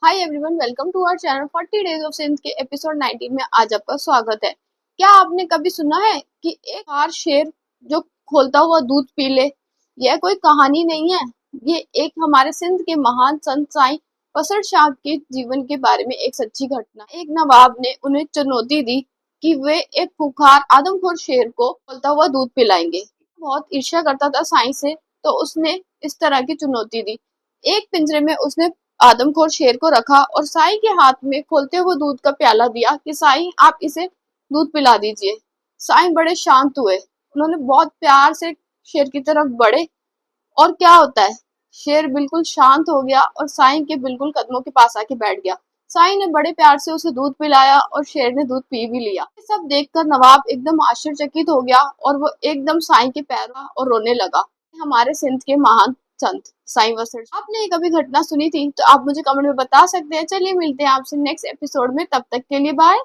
Hi everyone, welcome to our channel 40 days of Sindh के episode 19 में आज आपका स्वागत है। क्या आपने कभी सुना है कि एक हार शेर जो खोलता हुआ दूध पी ले? यह कोई कहानी नहीं है, ये एक हमारे सिंध के महान संत साईं फसर शाह के जीवन के बारे में एक सच्ची घटना। एक नवाब ने उन्हें चुनौती दी कि वे एक खूंखार आदमखोर शेर को खोलता हुआ दूध पिलाएंगे। बहुत ईर्ष्या करता था साईं से, तो उसने इस तरह की चुनौती दी। एक पिंजरे में उसने आदमखोर शेर को रखा और साईं के हाथ में खोलते हुए दूध का प्याला दिया कि साईं आप इसे दूध पिला दीजिए। साईं बड़े शांत हुए, उन्होंने बहुत प्यार से शेर की तरफ बढ़े और क्या होता है, शेर बिल्कुल शांत हो गया और साईं के बिल्कुल कदमों के पास आके बैठ गया। साईं ने बड़े प्यार से उसे दूध पिलाया और शेर ने दूध पी भी लिया। ये सब देखकर नवाब एकदम आश्चर्यचकित हो गया और वो एकदम साईं के पैरों और रोने लगा। हमारे सिंध के महान संत साईं वसर। आपने ये कभी घटना सुनी थी तो आप मुझे कमेंट में बता सकते हैं। चलिए मिलते हैं आपसे नेक्स्ट एपिसोड में, तब तक के लिए बाय।